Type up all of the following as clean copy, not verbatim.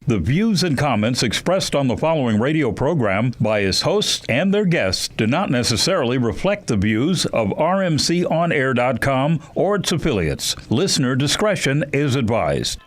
The views and comments expressed on the following radio program by its hosts and their guests do not necessarily reflect the views of rmconair.com or its affiliates. Listener discretion is advised.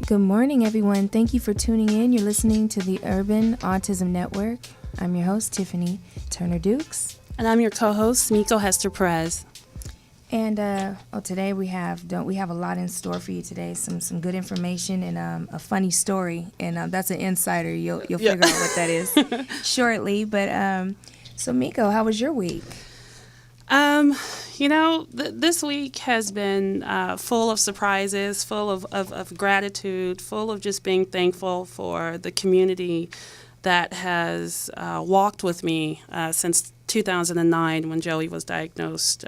Good morning, everyone. Thank you for tuning in. You're listening to the Urban Autism Network. I'm your host, Tiffany Turner-Dukes. And I'm your co-host, Meiko Hester Perez. And today we have a lot in store for you today. Some good information and a funny story. And that's an insider. You'll figure out what that is shortly. But so Meiko, how was your week? This week has been full of surprises, full of gratitude, full of just being thankful for the community that has walked with me since 2009 when Joey was diagnosed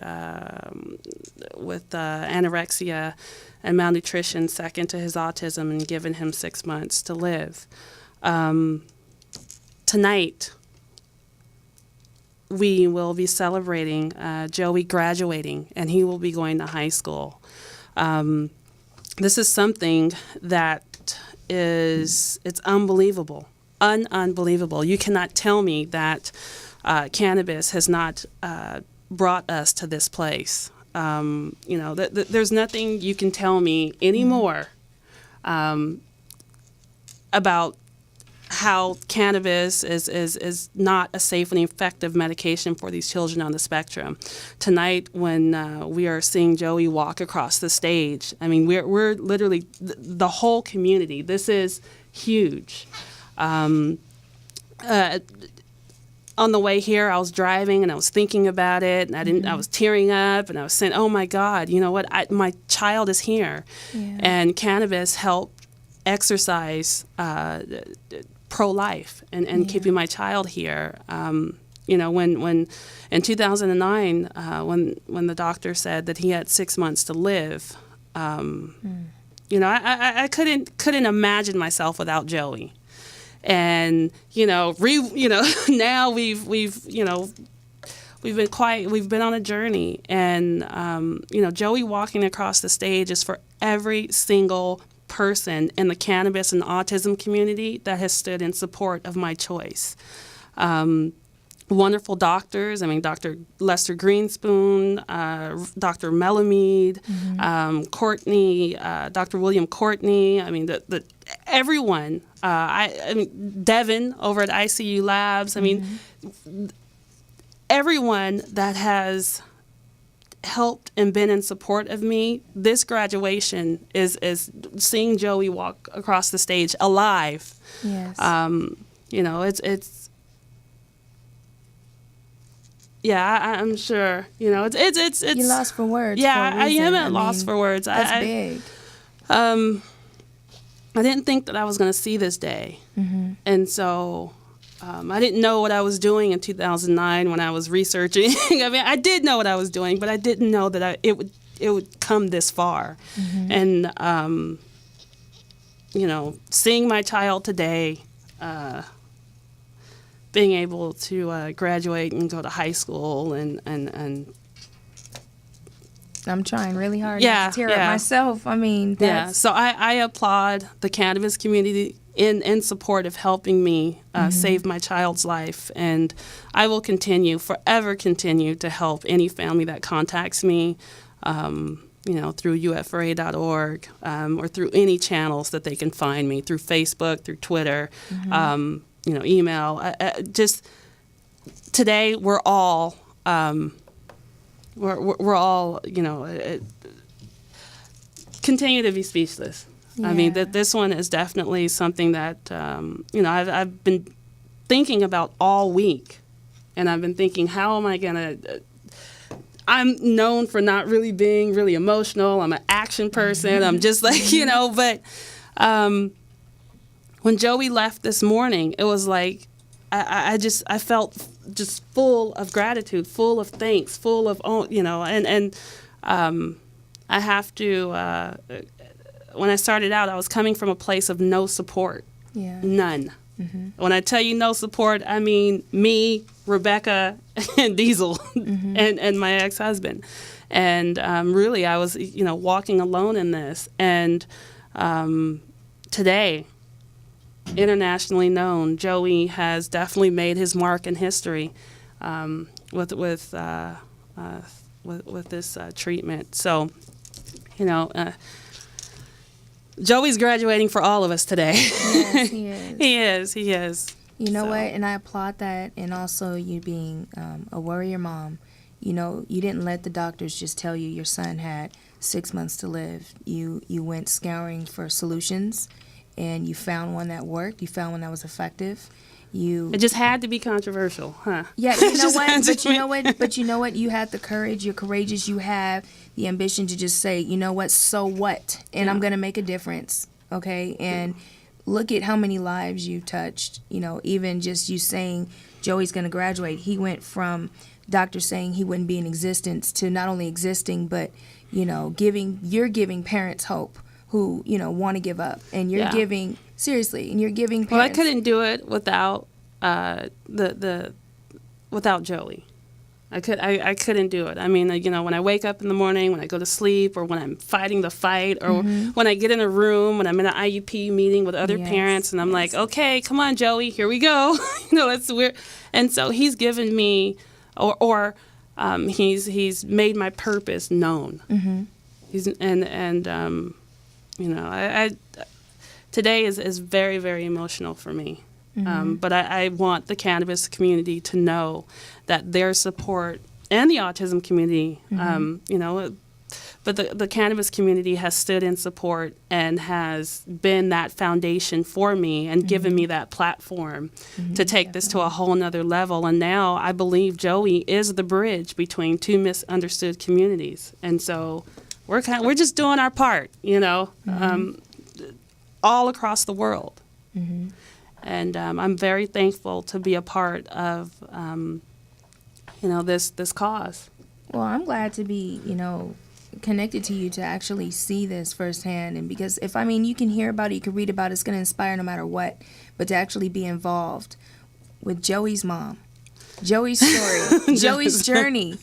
with anorexia and malnutrition second to his autism and given him 6 months to live. Tonight, we will be celebrating Joey graduating, and he will be going to high school. This is something that it's unbelievable, unbelievable. You cannot tell me that cannabis has not brought us to this place. There's nothing you can tell me anymore about how cannabis is not a safe and effective medication for these children on the spectrum. Tonight, when we are seeing Joey walk across the stage, I mean, we're literally the whole community. This is huge. On the way here, I was driving and I was thinking about it, and I was tearing up, and I was saying, "Oh my God, you know what? My child is here," and cannabis helped exercise pro-life and keeping my child here. When in 2009, when the doctor said that he had 6 months to live, I couldn't imagine myself without Joey. And now we've been on a journey, and Joey walking across the stage is for every single person in the cannabis and autism community that has stood in support of my choice. Wonderful doctors. I mean, Dr. Lester Greenspoon, Dr. Melamede, Courtney, Dr. William Courtney. I mean, everyone. Devin over at ICU Labs. I mean, everyone that has helped and been in support of me. This graduation is seeing Joey walk across the stage alive. Yes. It's. Yeah, I'm sure. It's. You lost for words. Yeah, for a reason. I am at loss for words. That's big. I didn't think that I was going to see this day, and so I didn't know what I was doing in 2009 when I was researching. I mean, I did know what I was doing, but I didn't know that it would come this far. And seeing my child today. Being able to graduate and go to high school and I'm trying really hard not to tear up myself. I mean, so I applaud the cannabis community in support of helping me save my child's life, and I will forever continue to help any family that contacts me, through ufra.org or through any channels that they can find me, through Facebook, through Twitter. Email. Just today, we're all, continue to be speechless. Yeah. I mean, that this one is definitely something that I've been thinking about all week, and I've been thinking, how am I gonna? I'm known for not really being really emotional. I'm an action person. I'm just like but. When Joey left this morning, it was like I felt just full of gratitude, full of thanks, full of and I have to. When I started out, I was coming from a place of no support, none. When I tell you no support, I mean me Rebecca and Diesel and my ex-husband. And really, I was, walking alone in this. And today, internationally known, Joey has definitely made his mark in history with this treatment. So, Joey's graduating for all of us today. Yes, he is. He is. You know what? And I applaud that. And also you being a warrior mom. You didn't let the doctors just tell you your son had 6 months to live. You went scouring for solutions, and you found one that worked. You found one that was effective. It just had to be controversial, huh? Yeah, you know what? But you know what? You had the courage. You're courageous. You have the ambition to just say, you know what? So what? And I'm going to make a difference. Okay? And look at how many lives you touched. Even just you saying Joey's going to graduate. He went from doctors saying he wouldn't be in existence to not only existing, but you're giving parents hope who want to give up, and you're giving parents. Well, I couldn't do it without without Joey. I couldn't do it. I mean, when I wake up in the morning, when I go to sleep, or when I'm fighting the fight, or when I get in a room, when I'm in an IUP meeting with other parents, and I'm like, okay, come on, Joey, here we go. That's weird. And so he's given me, he's made my purpose known. Today is very, very emotional for me. But I want the cannabis community to know that their support, and the autism community, but the cannabis community has stood in support and has been that foundation for me and given me that platform to take this to a whole nother level. And now I believe Joey is the bridge between two misunderstood communities. And so we're just doing our part, all across the world. And I'm very thankful to be a part of, this cause. Well, I'm glad to be, connected to you to actually see this firsthand. And because you can hear about it, you can read about it, it's going to inspire no matter what. But to actually be involved with Joey's mom, Joey's story, Joey's journey.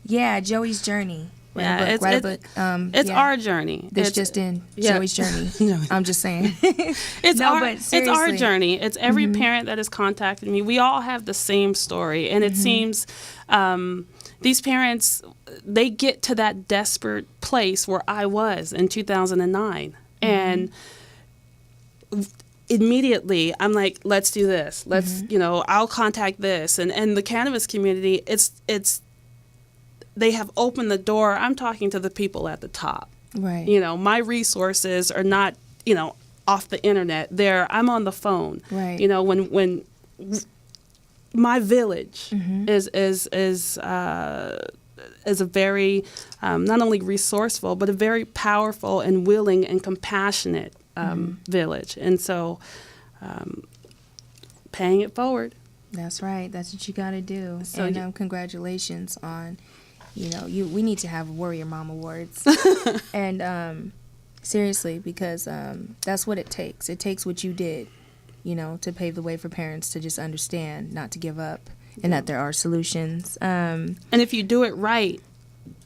Yeah, Joey's journey. It's our journey. Joey's journey. I'm just saying. It's our journey. It's every parent that has contacted me. We all have the same story, and it seems these parents, they get to that desperate place where I was in 2009, and immediately I'm like, let's do this. Let's I'll contact this, and the cannabis community. They have opened the door. I'm talking to the people at the top. Right. My resources are not, off the internet. I'm on the phone. Right. When my village is a very not only resourceful, but a very powerful and willing and compassionate village. And so paying it forward. That's right. That's what you got to do. So congratulations on... we need to have Warrior Mom Awards. And seriously, because that's what it takes. It takes what you did, to pave the way for parents to just understand, not to give up, and that there are solutions. And if you do it right,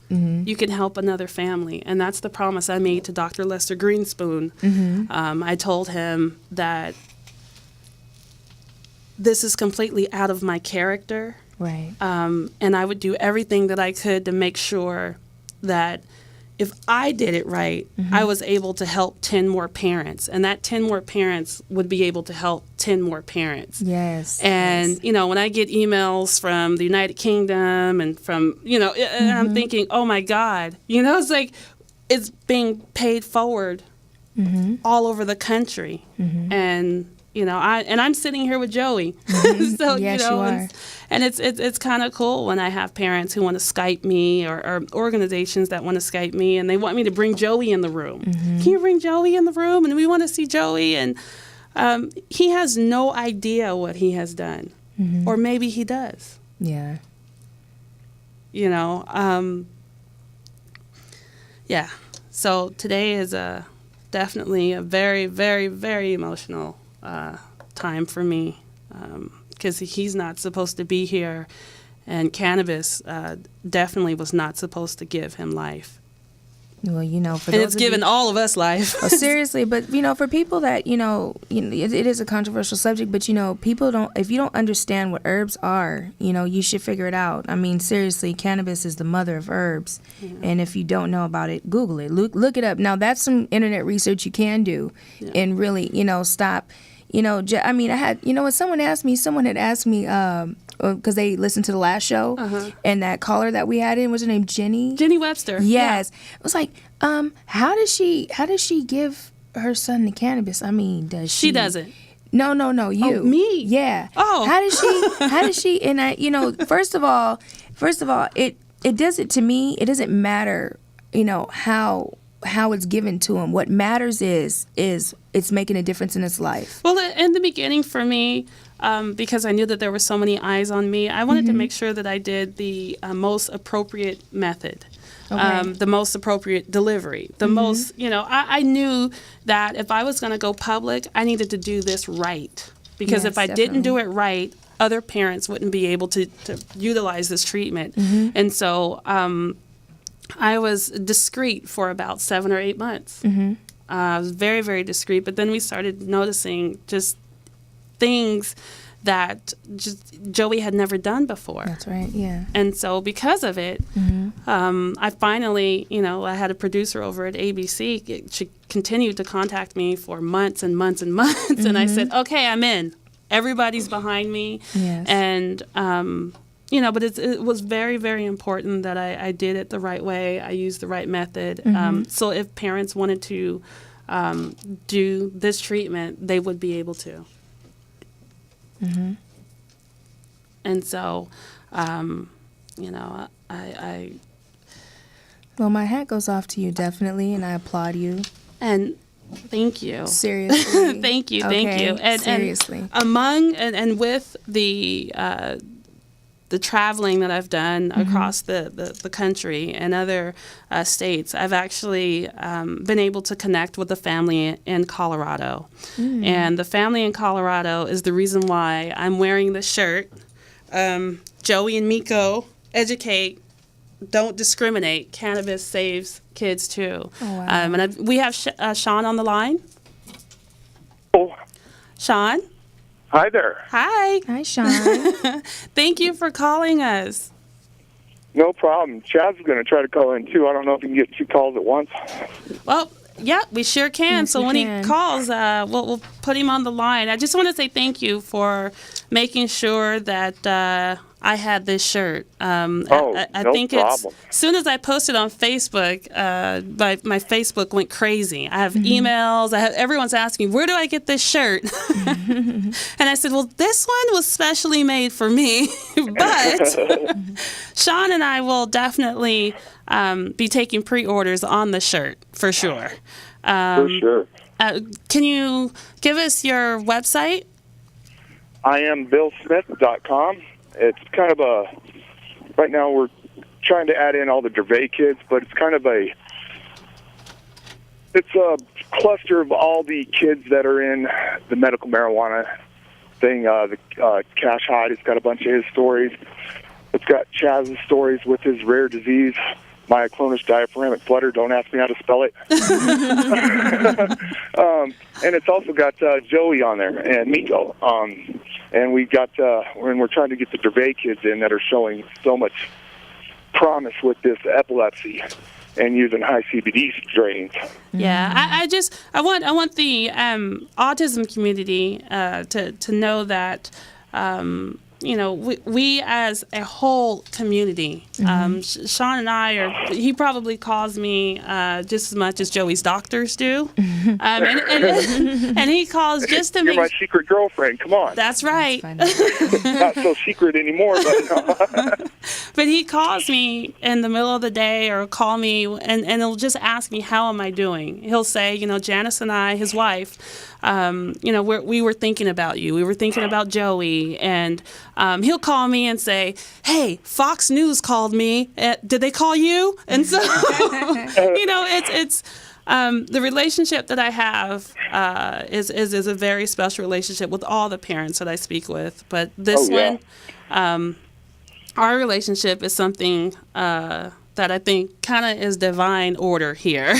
you can help another family. And that's the promise I made to Dr. Lester Greenspoon. I told him that this is completely out of my character. Right. And I would do everything that I could to make sure that if I did it right, I was able to help 10 more parents. And that 10 more parents would be able to help 10 more parents. Yes. And, when I get emails from the United Kingdom and from, and I'm thinking, oh, my God, it's like it's being paid forward all over the country. And... I'm sitting here with Joey. So, yes, you are. And it's kind of cool when I have parents who want to Skype me or organizations that want to Skype me, and they want me to bring Joey in the room. Can you bring Joey in the room? And we want to see Joey. And he has no idea what he has done. Or maybe he does. Yeah. Yeah. So today is definitely a very, very, very emotional time for me because he's not supposed to be here. And cannabis definitely was not supposed to give him life. Well, for and those it's given all of us life. Oh, seriously, but for people that it is a controversial subject, but people don't. If you don't understand what herbs are, you should figure it out. I mean, seriously, cannabis is the mother of herbs, and if you don't know about it, Google it. Look it up. Now, that's some internet research you can do, and really, stop. I mean, I had, when someone had asked me, because they listened to the last show, and that caller that we had in, was her name Jenny Webster? Yes. It was like, how does she give her son the cannabis? I mean, does she? She doesn't. No, you. Oh, me? Yeah. Oh. How does she, and first of all, it doesn't, to me, it doesn't matter, how it's given to him. What matters is it's making a difference in his life. Well, in the beginning for me, because I knew that there were so many eyes on me, I wanted to make sure that I did the most appropriate method, the most appropriate delivery, the most, I knew that if I was going to go public, I needed to do this right. Because if I didn't do it right, other parents wouldn't be able to utilize this treatment. And so I was discreet for about 7 or 8 months. I was very, very discreet. But then we started noticing just things that just Joey had never done before. That's right, yeah. And so because of it, I finally, I had a producer over at ABC. She continued to contact me for months and months and months. And I said, okay, I'm in. Everybody's behind me. Yes. And, but it was very, very important that I did it the right way. I used the right method. So if parents wanted to do this treatment, they would be able to. And so, I well, my hat goes off to you, definitely, and I applaud you. And thank you. Seriously. Thank you. And, seriously. And with the traveling that I've done across the country and other states, I've actually been able to connect with the family in Colorado. And the family in Colorado is the reason why I'm wearing this shirt. Joey and Meiko educate, don't discriminate. Cannabis saves kids too. Oh, wow. And we have Sean on the line. Oh. Sean? Hi there. Hi. Hi, Sean. Thank you for calling us. No problem. Chad's going to try to call in, too. I don't know if he can get 2 calls at once. Well, yeah, we sure can. Yes, so when can. he calls, we'll put him on the line. I just want to say thank you for making sure that I had this shirt. I no think problem. As soon as I posted on Facebook, my Facebook went crazy. I have emails. Everyone's asking, where do I get this shirt? And I said, well, this one was specially made for me. But Sean and I will definitely be taking pre-orders on the shirt, for sure. For sure. Can you give us your website? I am BillSmith.com. It's kind of right now we're trying to add in all the Gervais kids, but it's kind of it's a cluster of all the kids that are in the medical marijuana thing. The Cash Hyde has got a bunch of his stories. It's got Chaz's stories with his rare disease, myoclonus diaphragmatic flutter. Don't ask me how to spell it. And it's also got Joey on there and Meiko. And we got when we're trying to get the Gervais kids in that are showing so much promise with this epilepsy and using high CBD strains. Yeah, I want the autism community to know that we as a whole community, Sean and I he probably calls me just as much as Joey's doctors do. And he calls just to You're make... my secret girlfriend, come on. That's right. Not so secret anymore, but... But he calls me in the middle of the day or call me and he'll just ask me, how am I doing? He'll say, Janice and I, his wife, we were thinking about you. We were thinking about Joey. And he'll call me and say, hey, Fox News called me. Did they call you? And so, The relationship that I have is a very special relationship with all the parents that I speak with. But this one, our relationship is something that I think kind of is divine order here.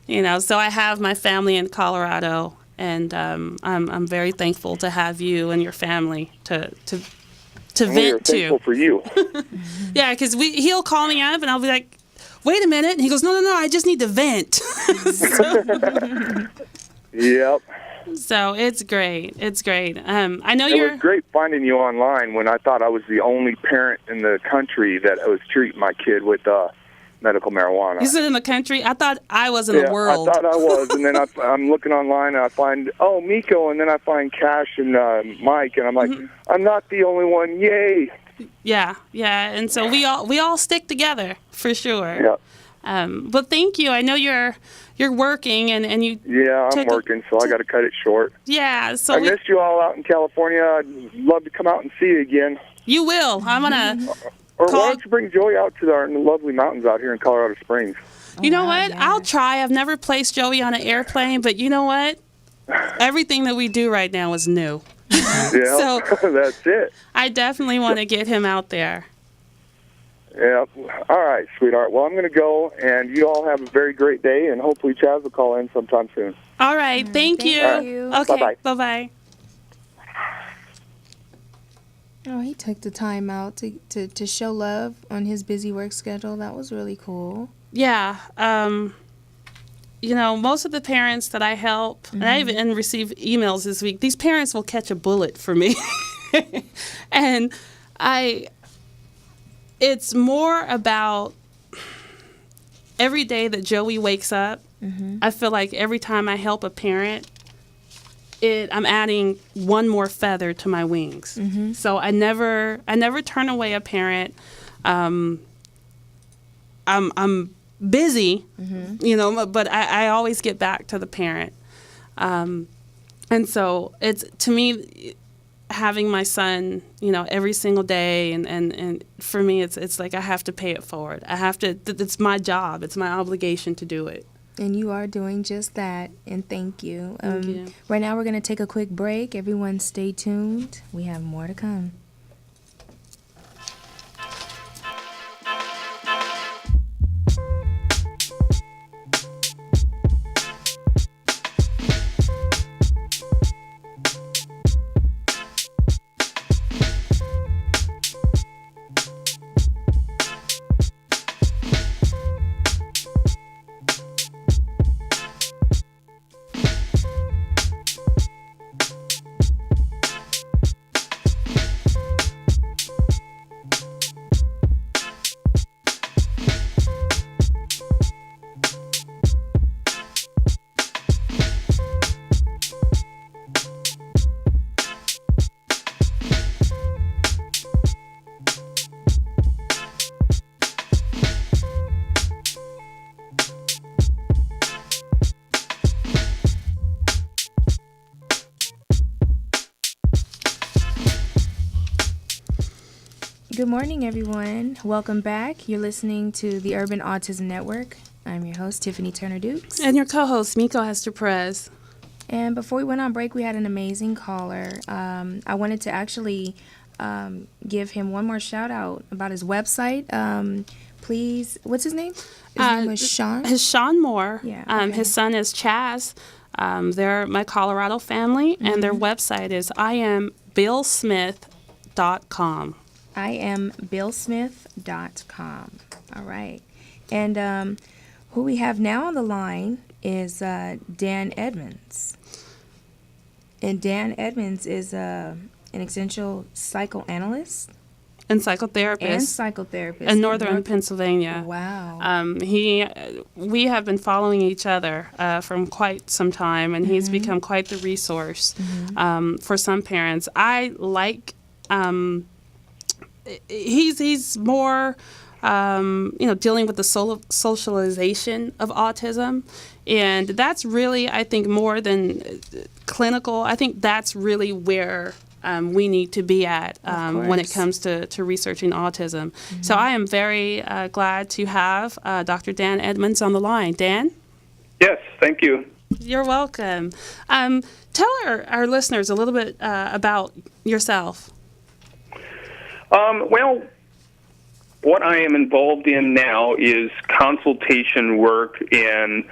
Yes. So I have my family in Colorado, and I'm very thankful to have you and your family to vent to. Thankful for you. Yeah, because he'll call me up, and I'll be like, wait a minute. And he goes, no, I just need to vent. Yep. So it's great. It's great. I know It was great finding you online when I thought I was the only parent in the country that was treating my kid with medical marijuana. You said in the country? I thought I was in the world. I thought I was, and then I'm looking online and I find, Meiko, and then I find Cash and Mike, and I'm like, I'm not the only one. Yay! Yeah, and so we all stick together for sure. Yeah. But thank you. I know you're working and you. Yeah, I'm working, so I got to cut it short. Yeah, so I missed you all out in California. I'd love to come out and see you again. You will. I'm gonna. Or why don't you bring Joey out to our lovely mountains out here in Colorado Springs? You know what? Yeah. I'll try. I've never placed Joey on an airplane, but you know what? Everything that we do right now is new. Yeah, so that's it. I definitely want to get him out there. Yeah. All right, sweetheart. Well, I'm going to go, and you all have a very great day, and hopefully Chaz will call in sometime soon. All right. Thank you. Right. Okay. Bye-bye. Oh, he took the time out to show love on his busy work schedule. That was really cool. Yeah. Most of the parents that I help, and I even receive emails this week, these parents will catch a bullet for me. And it's more about every day that Joey wakes up. I feel like every time I help a parent, I'm adding one more feather to my wings. So I never turn away a parent. I'm busy, but I always get back to the parent. And so it's, to me, having my son, every single day, and for me, it's like I have to pay it forward. It's my job. It's my obligation to do it. And you are doing just that, and thank you. Thank you. Right now, we're going to take a quick break. Everyone stay tuned. We have more to come. Good morning, everyone. Welcome back. You're listening to the Urban Autism Network. I'm your host, Tiffany Turner-Dukes. And your co-host, Meiko Perez. And before we went on break, we had an amazing caller. I wanted to actually give him one more shout-out about his website. Please, what's his name? His name was Sean? His Sean Moore. Yeah. Okay. His son is Chaz. They're my Colorado family, and their website is iambillsmith.com. iambillsmith.com. All right. And who we have now on the line is Dan Edmunds. And Dan Edmunds is an essential psychoanalyst. And psychotherapist. In northern Pennsylvania. Wow. We have been following each other from quite some time, and he's become quite the resource for some parents. I like... He's more, dealing with the socialization of autism, and that's really, I think, more than clinical. I think that's really where we need to be at when it comes to researching autism. So I am very glad to have Dr. Dan Edmunds on the line. Dan? Yes, thank you. You're welcome. Tell our listeners a little bit about yourself. Well, what I am involved in now is consultation work, and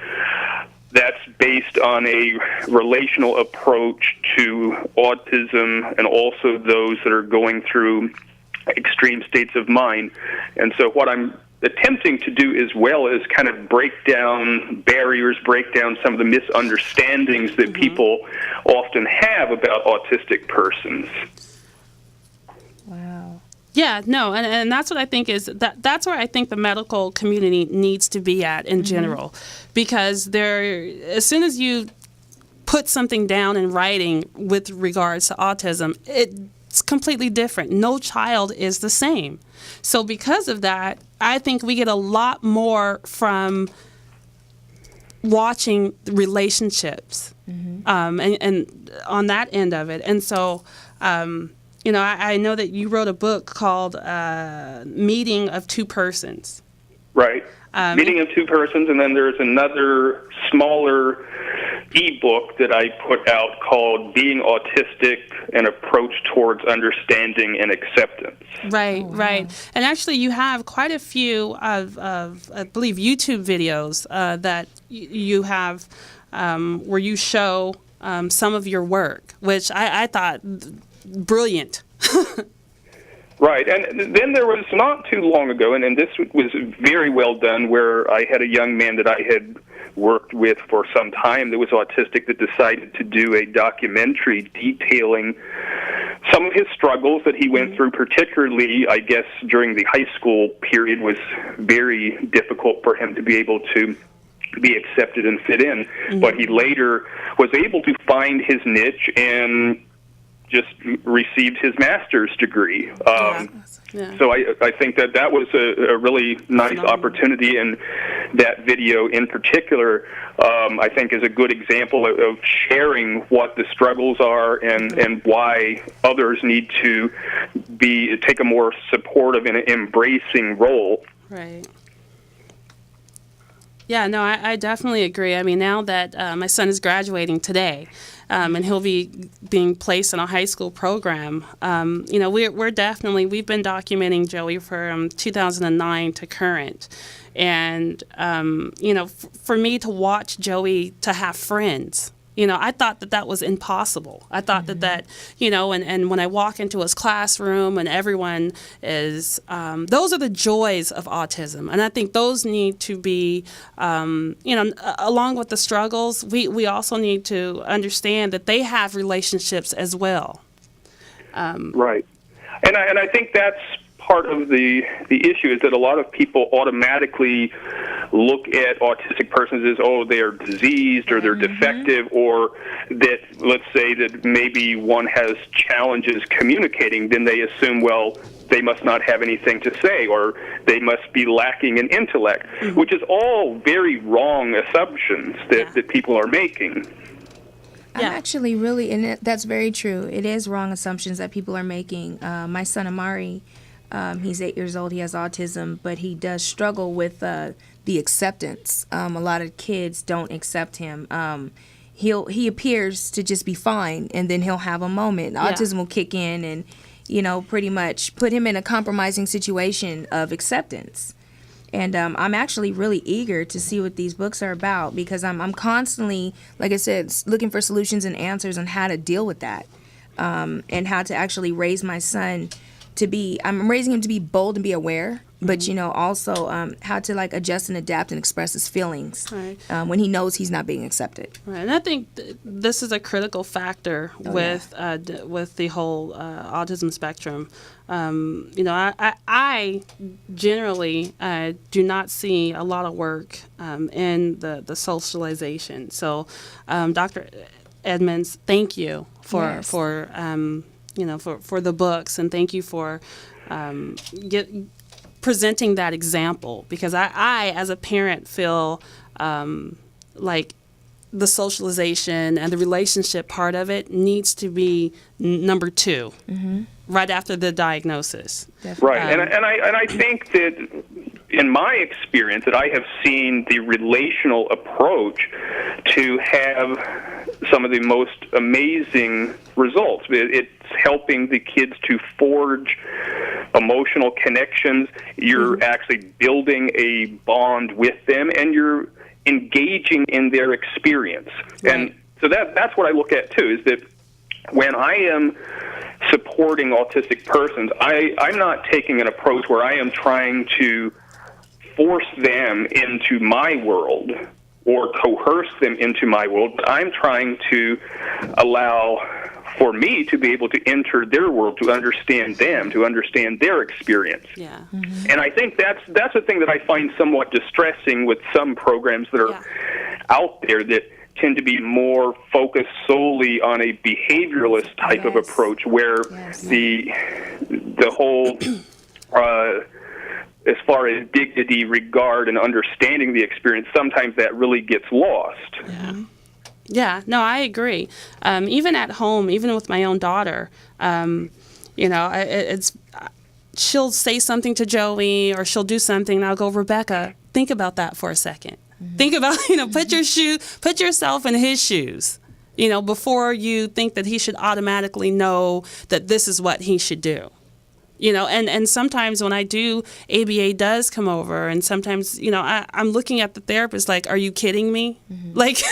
that's based on a relational approach to autism and also those that are going through extreme states of mind. And so what I'm attempting to do as well is kind of break down barriers, break down some of the misunderstandings that people often have about autistic persons. Wow. Yeah, no, and that's what I think is that's where I think the medical community needs to be at in general, because as soon as you put something down in writing with regards to autism, it's completely different. No child is the same. So because of that, I think we get a lot more from watching relationships and on that end of it. And so I know that you wrote a book called Meeting of Two Persons. Right. Meeting of Two Persons, and then there's another smaller ebook that I put out called Being Autistic, An Approach Towards Understanding and Acceptance. Right, right. And actually you have quite a few of I believe, YouTube videos that you have where you show some of your work, which I thought brilliant. Right, and then there was not too long ago, and this was very well done, where I had a young man that I had worked with for some time that was autistic that decided to do a documentary detailing some of his struggles that he went through, particularly, I guess, during the high school period was very difficult for him to be able to be accepted and fit in, but he later was able to find his niche and just received his master's degree. So I think that was a really nice opportunity, and that video in particular I think is a good example of sharing what the struggles are and why others need to take a more supportive and embracing role. Right. Yeah, no, I definitely agree. I mean, now that my son is graduating today, and he'll be being placed in a high school program, we've been documenting Joey from 2009 to current. And, for me to watch Joey to have friends, I thought that was impossible. I thought that, and when I walk into his classroom and everyone is, those are the joys of autism. And I think those need to be, along with the struggles, we also need to understand that they have relationships as well. Right. And I think that's part of the issue, is that a lot of people automatically look at autistic persons as, oh, they are diseased or they're defective, or that, let's say that maybe one has challenges communicating, then they assume, well, they must not have anything to say, or they must be lacking in intellect, which is all very wrong assumptions that people are making. I'm actually really, and that's very true. It is wrong assumptions that people are making. My son Amari, he's 8 years old. He has autism, but he does struggle with the acceptance. A lot of kids don't accept him. He appears to just be fine, and then he'll have a moment. Autism will kick in and, pretty much put him in a compromising situation of acceptance. And I'm actually really eager to see what these books are about, because I'm constantly, like I said, looking for solutions and answers on how to deal with that, and how to actually raise my son I'm raising him to be bold and be aware, but, also how to, adjust and adapt and express his feelings when he knows he's not being accepted. Right, and I think this is a critical factor with the whole autism spectrum. I generally do not see a lot of work in the socialization. So, Dr. Edmunds, thank you for the books, and thank you for presenting that example, because I as a parent feel like the socialization and the relationship part of it needs to be number 2, right after the diagnosis. Definitely. Right, and I think that in my experience that I have seen the relational approach to have some of the most amazing results. It's helping the kids to forge emotional connections. You're actually building a bond with them, and you're engaging in their experience. Right. And so that's what I look at too, is that when I am supporting autistic persons, I'm not taking an approach where I am trying to force them into my world or coerce them into my world. I'm trying to allow for me to be able to enter their world, to understand them, to understand their experience. Yeah. And I think that's a thing that I find somewhat distressing with some programs that are out there that tend to be more focused solely on a behavioralist type of approach, where the whole as far as dignity, regard, and understanding the experience, sometimes that really gets lost. Yeah, no, I agree. Even at home, even with my own daughter, she'll say something to Joey, or she'll do something, and I'll go, Rebecca, think about that for a second. Think about, put yourself in his shoes, before you think that he should automatically know that this is what he should do. And sometimes when I do, ABA does come over, and sometimes, I'm looking at the therapist like, are you kidding me? Like,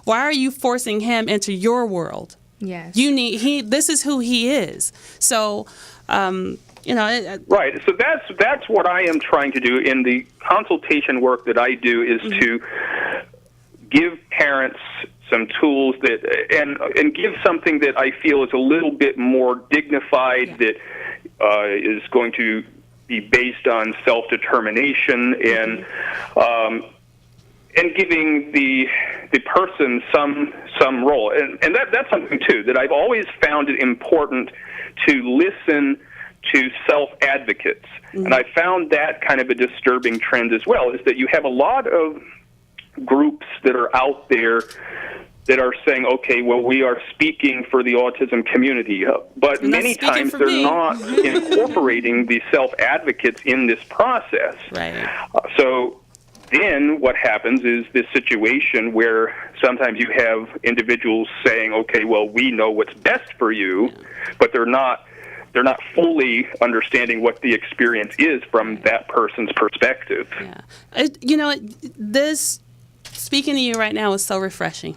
why are you forcing him into your world? Yes. This is who he is. So, Right. So that's what I am trying to do in the consultation work that I do, is to give parents some tools that and give something that I feel is a little bit more dignified, that is going to be based on self-determination and giving the person some role. And that's something too that I've always found it important to listen to self-advocates. And I found that kind of a disturbing trend as well, is that you have a lot of groups that are out there that are saying, okay, well, we are speaking for the autism community, but many times they're not incorporating the self-advocates in this process. Right. So then what happens is this situation where sometimes you have individuals saying, okay, well, we know what's best for you, but they're not fully understanding what the experience is from that person's perspective. Yeah. This, speaking to you right now, is so refreshing.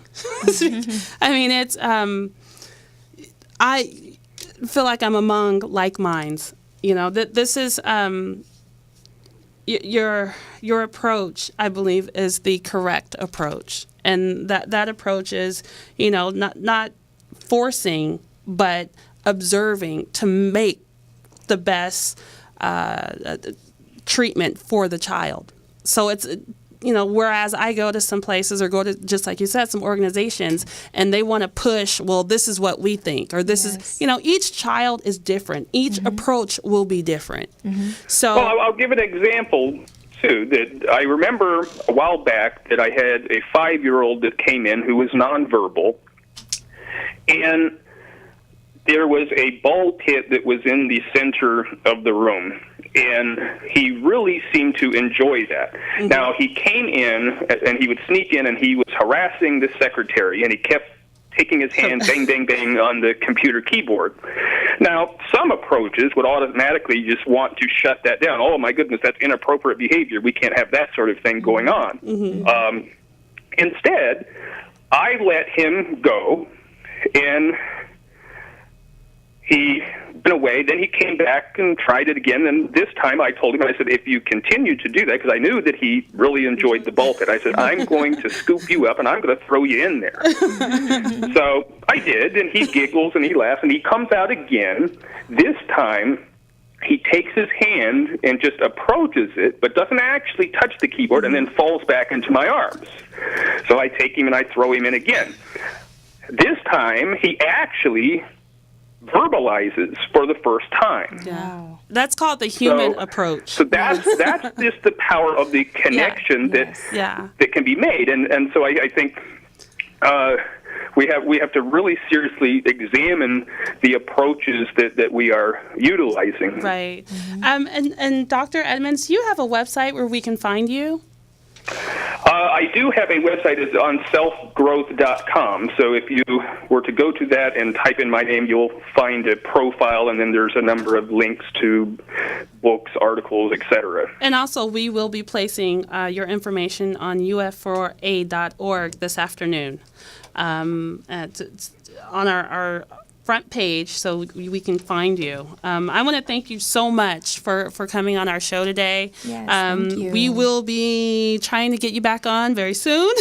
I mean, it's, I feel like I'm among like minds. This is, your approach, I believe, is the correct approach. And that approach is, not forcing, but observing to make the best treatment for the child. So it's, whereas I go to some places, or go to, just like you said, some organizations, and they want to push, well, this is what we think, or this is, each child is different. Each approach will be different. So, well, I'll give an example too. That I remember a while back that I had a 5-year-old that came in who was nonverbal, and there was a ball pit that was in the center of the room, and he really seemed to enjoy that. Now, he came in, and he would sneak in, and he was harassing the secretary, and he kept taking his hand, bang, bang, bang, on the computer keyboard. Now, some approaches would automatically just want to shut that down. Oh, my goodness, that's inappropriate behavior. We can't have that sort of thing going on. Instead, I let him go, and he went away. Then he came back and tried it again. And this time I told him, I said, if you continue to do that, because I knew that he really enjoyed the ball pit, I said, I'm going to scoop you up and I'm going to throw you in there. So I did, and he giggles and he laughs, and he comes out again. This time he takes his hand and just approaches it, but doesn't actually touch the keyboard, and then falls back into my arms. So I take him and I throw him in again. This time he actually verbalizes for the first time. Yeah. That's called the human approach. So that's just the power of the connection that can be made. And so I think we have to really seriously examine the approaches that we are utilizing. Right. And Dr. Edmunds, do you have a website where we can find you? I do have a website. It's on selfgrowth.com. So if you were to go to that and type in my name, you'll find a profile, and then there's a number of links to books, articles, etc. And also, we will be placing your information on uf4a.org this afternoon on our front page, so we can find you. I want to thank you so much for coming on our show today. Yes, thank you. We will be trying to get you back on very soon.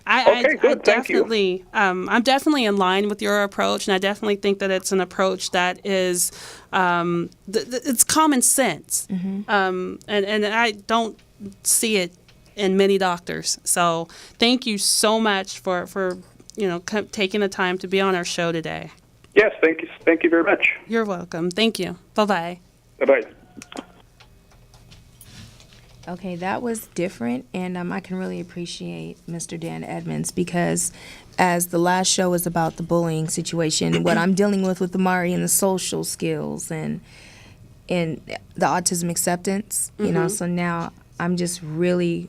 Okay, good. Thank you. I'm definitely in line with your approach, and I definitely think that it's an approach that is it's common sense, and I don't see it in many doctors. So thank you so much for taking the time to be on our show today. Yes, thank you. Thank you very much. You're welcome. Thank you. Bye-bye. Bye-bye. Okay, that was different, and I can really appreciate Mr. Dan Edmunds, because as the last show was about the bullying situation, what I'm dealing with Amari and the social skills and the autism acceptance, so now I'm just really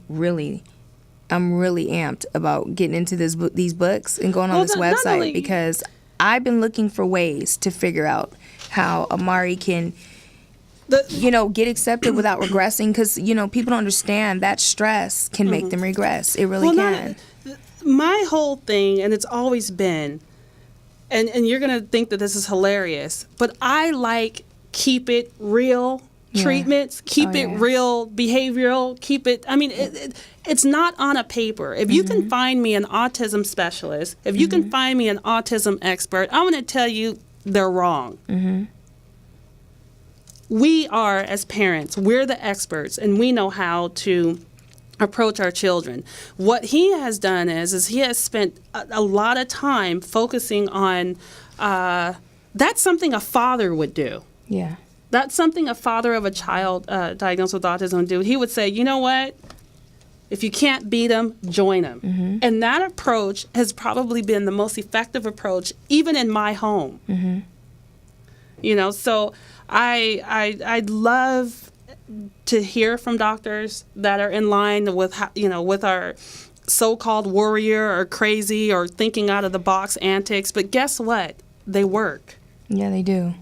amped about getting into these books and going on this website, because I've been looking for ways to figure out how Amari can get accepted without regressing, because people don't understand that stress can make them regress. It really can. My whole thing, and it's always been, and you're going to think that this is hilarious, but I like keep it real treatments, keep it real behavioral, keep it, it's not on a paper. If you can find me an autism specialist, if you can find me an autism expert, I'm going to tell you they're wrong. We are, as parents, we're the experts, and we know how to approach our children. What he has done is he has spent a lot of time focusing on, that's something a father would do. Yeah. That's something a father of a child diagnosed with autism would do. He would say, you know what? If you can't beat them, join them. And that approach has probably been the most effective approach, even in my home. So I'd love to hear from doctors that are in line with, with our so-called warrior or crazy or thinking out of the box antics. But guess what? They work. Yeah, they do.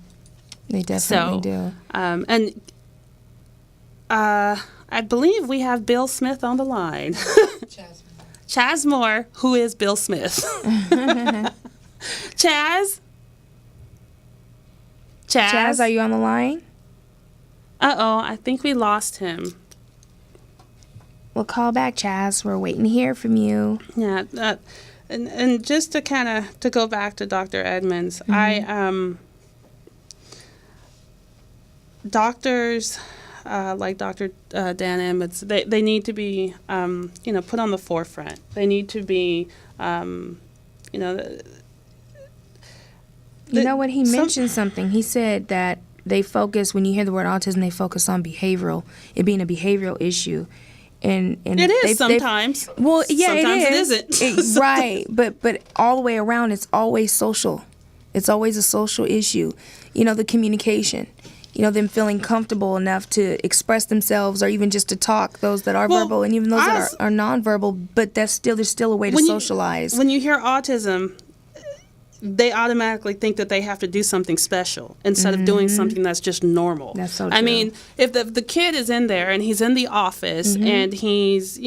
They definitely do. And I believe we have Bill Smith on the line. Chaz Moore, who is Bill Smith. Chaz? Chaz, are you on the line? Uh-oh, I think we lost him. Well, call back, Chaz. We're waiting to hear from you. Yeah, and just to kind of to go back to Dr. Edmunds, doctors like Dr. Dan Edmunds, they need to be put on the forefront. They need to be you know what, he mentioned something. He said that they focus, when you hear the word autism, they focus on it being a behavioral issue. And it is sometimes. Well, yeah, sometimes it is. It isn't. Right, but all the way around, it's always social. It's always a social issue. The communication. Them feeling comfortable enough to express themselves, or even just to talk, those that are verbal, and even those that are nonverbal, but there's still a way to socialize. When you hear autism, they automatically think that they have to do something special instead of doing something that's just normal. That's so true. I mean, if the kid is in there and he's in the office and he's,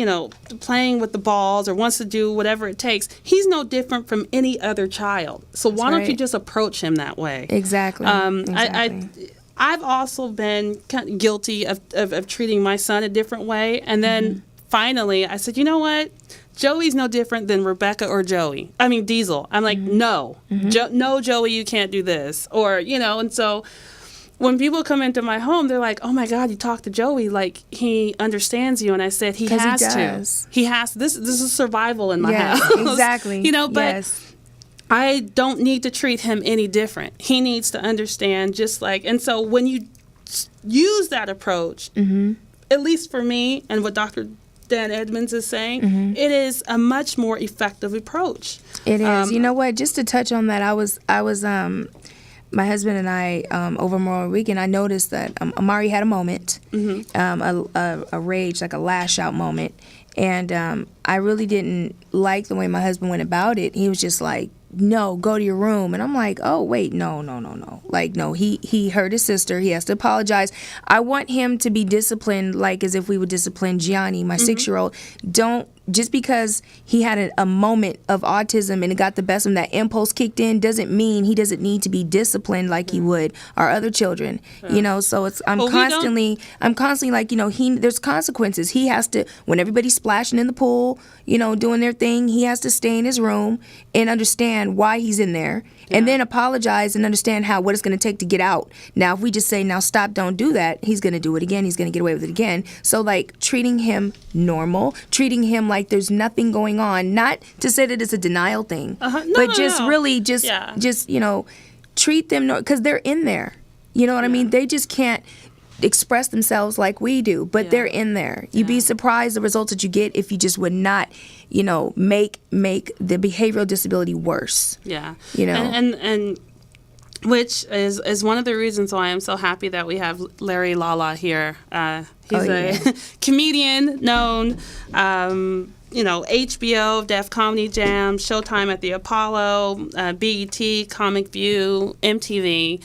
playing with the balls or wants to do whatever it takes, he's no different from any other child. So why don't you just approach him that way? Exactly. I've also been kind of guilty of treating my son a different way. And then finally I said, you know what? Joey's no different than Rebecca or Diesel. I'm like, no, no, Joey, you can't do this. Or, and so when people come into my home, they're like, oh my God, you talk to Joey like he understands you. And I said, he has to. He has, this is survival in my house. Exactly. But I don't need to treat him any different. He needs to understand and so when you use that approach, at least for me and what Dr. Dan Edmunds is saying, it is a much more effective approach. It is. You know what? Just to touch on that, I was my husband and I over Memorial Weekend. I noticed that Amari had a moment, a rage, like a lash out moment, and I really didn't like the way my husband went about it. He was just like, no, go to your room. And I'm like, oh, wait, no. Like, no, he hurt his sister. He has to apologize. I want him to be disciplined like as if we would discipline Gianni, my 6-year-old. Just because he had a moment of autism and it got the best of him, that impulse kicked in, doesn't mean he doesn't need to be disciplined like he would our other children. You know, so I'm constantly like, you know, there's consequences. He has to, when everybody's splashing in the pool, you know, doing their thing, he has to stay in his room and understand why he's in there, and then apologize and understand what it's going to take to get out. Now, if we just say, now stop, don't do that, he's going to do it again. He's going to get away with it again. So, like, treating him normal, treating him like there's nothing going on, not to say that it's a denial thing, really just, you know, treat them, because they're in there. You know what I mean? They just can't express themselves like we do, but they're in there. You'd be surprised the results that you get if you just would not, you know, make the behavioral disability worse. Yeah. You know, and which is one of the reasons why I'm so happy that we have Larry Lala here. He's a comedian known, you know, HBO, Def Comedy Jam, Showtime at the Apollo, BET, Comic View, MTV.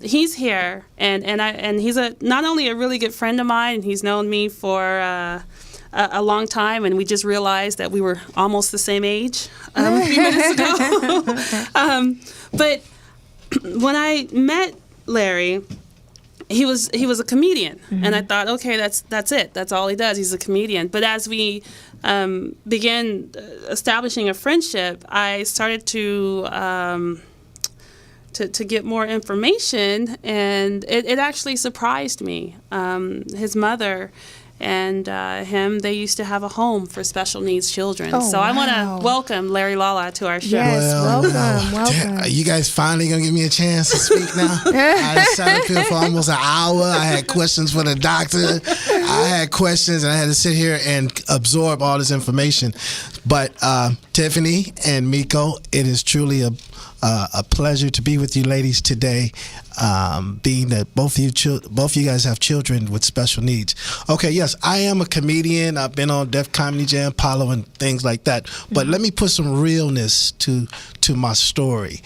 He's here, and he's not only a really good friend of mine, and he's known me for a long time, and we just realized that we were almost the same age a few minutes ago. But when I met Larry, he was a comedian, and I thought, okay, that's it. That's all he does. He's a comedian. But as we began establishing a friendship, I started to get more information, and it actually surprised me. His mother and him, they used to have a home for special needs children. I want to welcome Larry Lala to our show. Yes, welcome. You guys finally going to give me a chance to speak now? I sat up here for almost an hour. I had questions for the doctor. I had questions, and I had to sit here and absorb all this information. But Tiffany and Meiko, it is truly a pleasure to be with you ladies today, being that both of you guys have children with special needs. Okay, yes, I am a comedian. I've been on Def Comedy Jam, Apollo, and things like that. But let me put some realness to my story.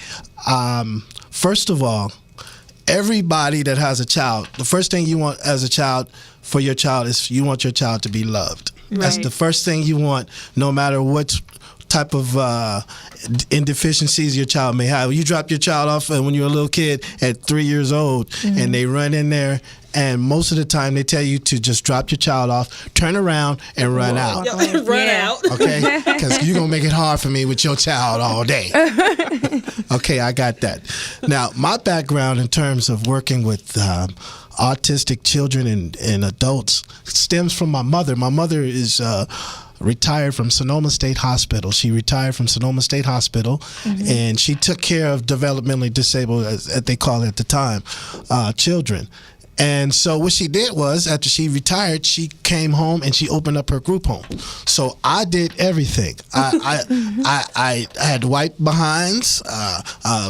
First of all, everybody that has a child, the first thing you want as a child for your child is you want your child to be loved. Right. That's the first thing you want, no matter what type of indeficiencies your child may have. You drop your child off when you're a little kid at 3 years old, and they run in there, and most of the time they tell you to just drop your child off, turn around, and run out. Run out. Okay? Because you're going to make it hard for me with your child all day. Okay, I got that. Now, my background in terms of working with autistic children and adults stems from my mother. My mother is retired from Sonoma State Hospital. She retired from Sonoma State Hospital, and she took care of developmentally disabled, as they call it at the time, children. And so what she did was, after she retired, she came home and she opened up her group home. So I did everything. I had wipe behinds,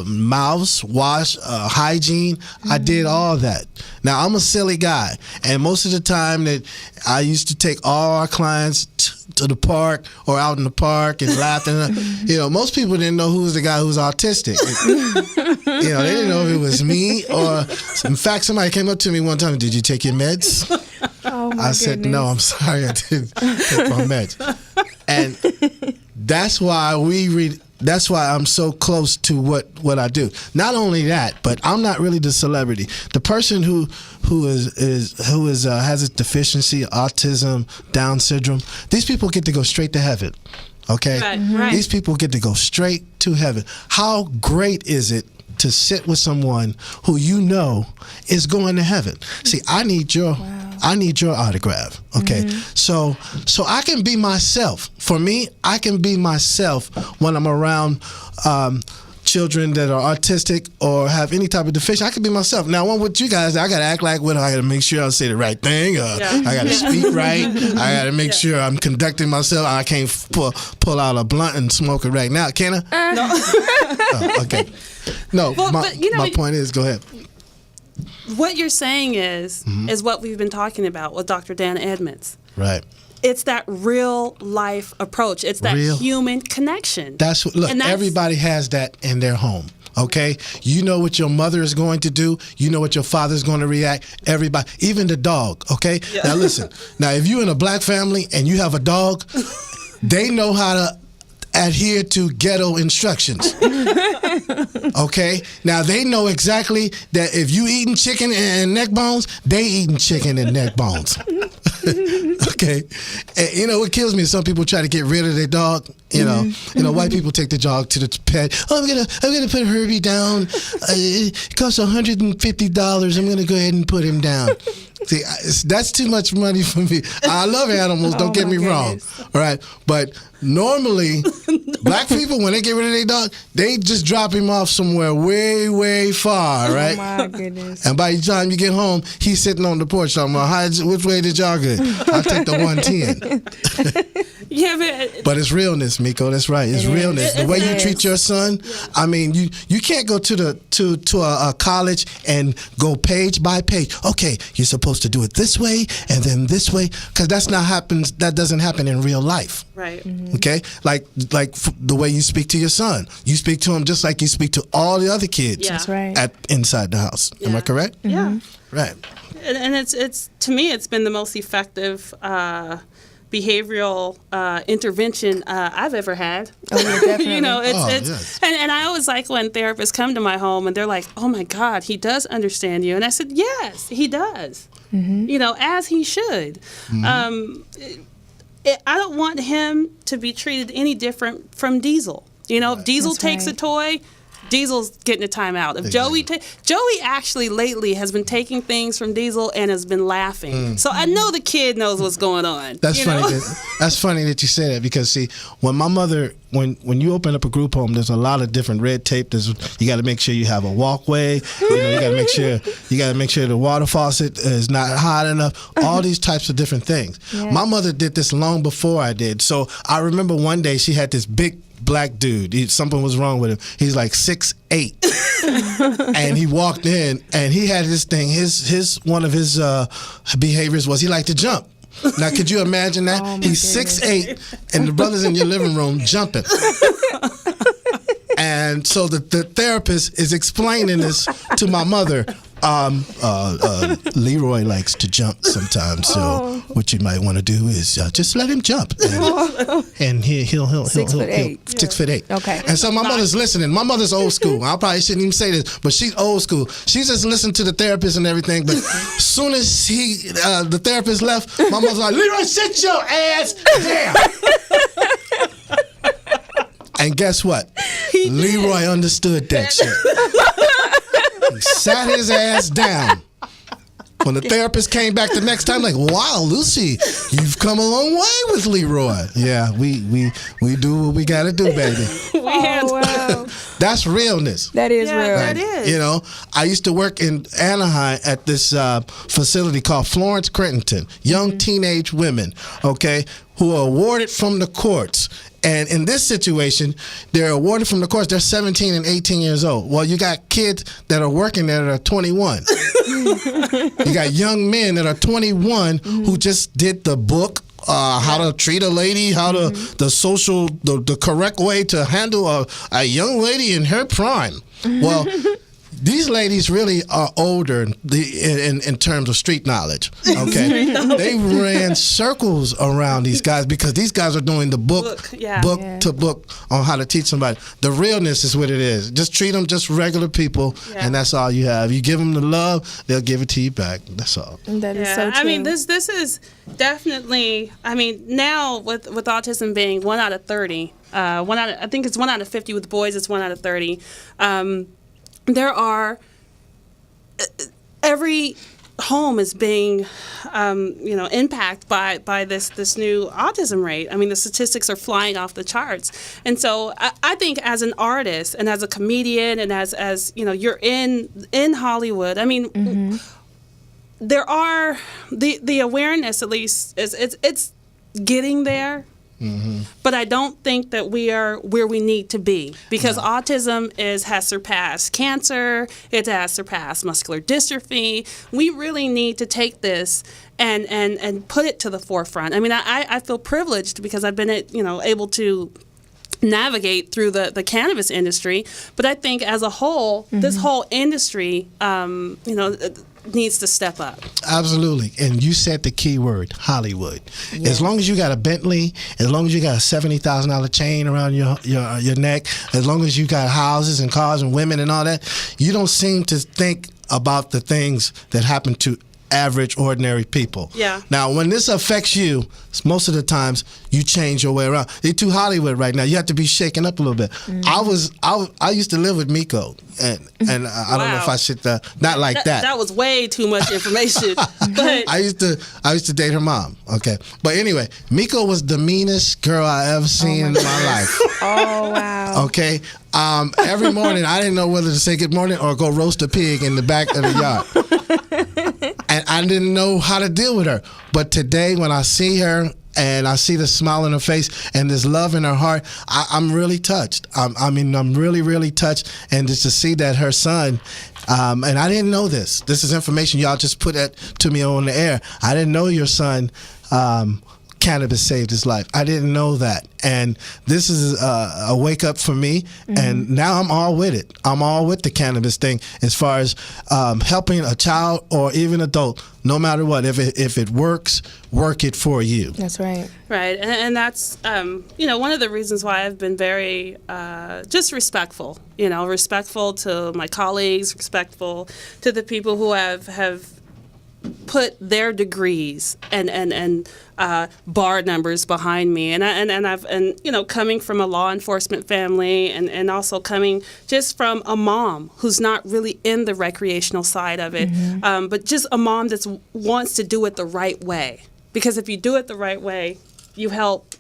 mouths, wash, hygiene. I did all that. Now, I'm a silly guy, and most of the time that I used to take all our clients to the park or out in the park and laugh. And, you know, most people didn't know who was the guy who was autistic. You know, they didn't know if it was me or, in fact, somebody came up to me one time, "Did you take your meds?" I said, "No, I'm sorry, I didn't take my meds." And that's why that's why I'm so close to what I do. Not only that, but I'm not really the celebrity. The person who has a deficiency, autism, Down syndrome, these people get to go straight to heaven. Okay? Right. These people get to go straight to heaven. How great is it to sit with someone who you know is going to heaven? See, I need your autograph. Okay. So I can be myself. For me, I can be myself when I'm around children that are autistic or have any type of deficiency. I could be myself. Now, one with you guys, I got to act like what I got to make sure I say the right thing. I got to speak right. I got to make sure I'm conducting myself. I can't pull out a blunt and smoke it right now. Can I? No. Oh, okay. No, Well, my point is, go ahead. What you're saying is what we've been talking about with Dr. Dan Edmunds. Right. It's that real life approach. It's that human connection. That's what, look, everybody has that in their home. Okay, you know what your mother is going to do. You know what your father's going to react. Everybody, even the dog. Okay, now listen. Now, if you're in a black family and you have a dog, they know how to adhere to ghetto instructions. Okay, now they know exactly that if you eating chicken and neck bones, they eating chicken and neck bones. Okay, and you know what kills me is some people try to get rid of their dog. You know, white people take the dog to the pet. Oh, I'm gonna put Herbie down. It costs $150. I'm gonna go ahead and put him down. See, that's too much money for me. I love animals. Don't get me wrong. All right, but normally, black people, when they get rid of their dog, they just drop him off somewhere way, way far, right? Oh my goodness. And by the time you get home, he's sitting on the porch talking about, which way did y'all go? I'll take the 110. Yeah, but it's realness, Meiko. That's right. It's realness. The way you treat your son. I mean, you can't go to a college and go page by page. Okay, you're supposed to do it this way and then this way, because that doesn't happen in real life. Right. Okay, like the way you speak to your son, you speak to him just like you speak to all the other kids. That's right. Inside the house. Am I correct? Yeah. Right. And it's to me, it's been the most effective behavioral intervention I've ever had. Oh, yeah, definitely. You know, and I always like when therapists come to my home and they're like, "Oh my God, he does understand you," and I said, "Yes, he does. You know, as he should." I don't want him to be treated any different from Diesel. You know, if Diesel takes a toy, Diesel's getting a timeout. If Joey actually lately has been taking things from Diesel and has been laughing. So I know the kid knows what's going on. That's funny. That's funny that you say that, because see, when my mother, when you open up a group home, there's a lot of different red tape. You got to make sure you have a walkway. You got to make sure the water faucet is not hot enough. All these types of different things. Yeah. My mother did this long before I did. So I remember one day she had this big black dude. Something was wrong with him. He's like 6'8", and he walked in and he had this thing. One of his behaviors was he liked to jump. Now, could you imagine that? He's 6'8", and the brother's in your living room jumping. And so the therapist is explaining this to my mother. Leroy likes to jump sometimes, so what you might want to do is just let him jump, and he'll 6'8". 6'8". Okay. And so my mother's listening. My mother's old school. I probably shouldn't even say this, but she's old school. She's just listening to the therapist and everything. But as soon as the therapist left, my mother's like, "Leroy, sit your ass down." And guess what? Leroy understood that shit. He sat his ass down. When the therapist came back the next time, like, "Wow, Lucy, you've come a long way with Leroy." Yeah, we do what we gotta do, baby. Wow. That's realness. That is real. That is. You know, I used to work in Anaheim at this facility called Florence Crittenton, young teenage women, okay, who are awarded from the courts. And in this situation, they're awarded from the courts. They're 17 and 18 years old. Well, you got kids that are working there that are 21. You got young men that are 21 who just did the book, how to treat a lady, the correct way to handle a young lady in her prime. Well, these ladies really are older in terms of street knowledge. Okay, they ran circles around these guys because these guys are doing the book to book on how to teach somebody. The realness is what it is. Just treat them just regular people, and that's all you have. You give them the love, they'll give it to you back. That's all. That is so true. I mean, this is definitely. I mean, now with autism being 1 out of 30, I think it's 1 out of 50 with boys. It's 1 out of 30. There are every home is being, impacted by this new autism rate. I mean, the statistics are flying off the charts. And so I think as an artist and as a comedian and as you're in Hollywood, I mean, there are the awareness, at least, it's getting there. But I don't think that we are where we need to be, because autism has surpassed cancer, it has surpassed muscular dystrophy. We really need to take this and put it to the forefront. I mean, I feel privileged because I've been able to navigate through the cannabis industry, but I think as a whole, this whole industry, needs to step up. Absolutely. And you said the key word, Hollywood. Yeah. As long as you got a Bentley, as long as you got a $70,000 chain around your neck, as long as you got houses and cars and women and all that, you don't seem to think about the things that happen to average, ordinary people. Yeah. Now, when this affects you, most of the times you change your way around. You're too Hollywood right now. You have to be shaken up a little bit. I used to live with Meiko, and I don't know if I should not like that. That was way too much information. But I used to date her mom. Okay, but anyway, Meiko was the meanest girl I ever seen in my life. Oh wow. Okay. Every morning I didn't know whether to say good morning or go roast a pig in the back of the yard. And I didn't know how to deal with her. But today when I see her and I see the smile on her face and this love in her heart, I'm really touched. I'm really, really touched. And just to see that her son, and I didn't know this. This is information y'all just put that to me on the air. I didn't know your son, Cannabis saved his life. I didn't know that. And this is a wake up for me. And now I'm all with it. I'm all with the cannabis thing as far as helping a child or even adult, no matter what. If it works, work it for you. That's right. Right. And that's, one of the reasons why I've been very just respectful, respectful to my colleagues, respectful to the people who have put their degrees and bar numbers behind me, and coming from a law enforcement family, and also coming just from a mom who's not really in the recreational side of it, but just a mom that wants to do it the right way. Because if you do it the right way, you help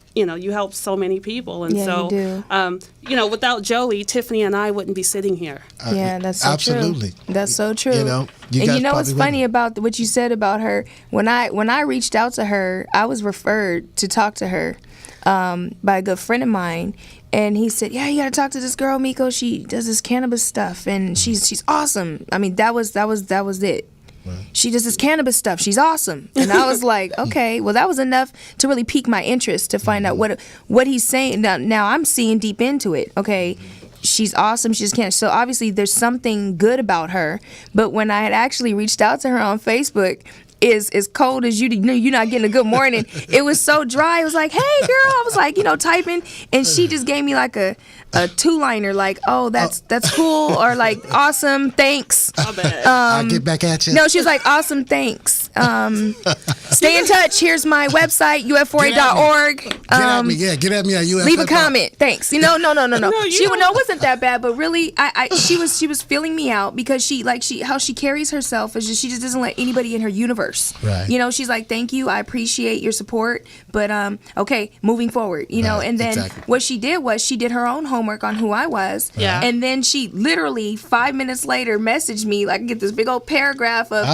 so many people. And you do. Without Joey, Tiffany and I wouldn't be sitting here. Yeah, that's so absolutely true. That's so true. What's funny about what you said about her? When I reached out to her, I was referred to talk to her by a good friend of mine. And he said, "Yeah, you got to talk to this girl, Meiko. She does this cannabis stuff, and she's awesome." I mean, that was it. Right. She does this cannabis stuff. She's awesome. And I was like, okay, well, that was enough to really pique my interest to find out what he's saying. Now I'm seeing deep into it. Okay, she's awesome. She just can't. So obviously there's something good about her. But when I had actually reached out to her on Facebook, is as cold as you're not getting a good morning. It was so dry. It was like, hey, girl. I was like, typing. And she just gave me like a two-liner, like, oh, that's cool, or like, awesome, thanks. I'll get back at you. No, she was like, awesome, thanks. Stay in touch. Here's my website, uf4a.org. Get at me. Get at me at uf4a. Leave a comment. Thanks. No. It wasn't that bad, but really, she was feeling me out because how she carries herself is she just doesn't let anybody in her universe. Right. She's like, thank you, I appreciate your support, but okay, moving forward. Right, and then what she did was she did her own homework on who I was. Yeah. And then she literally 5 minutes later messaged me, like, get this big old paragraph of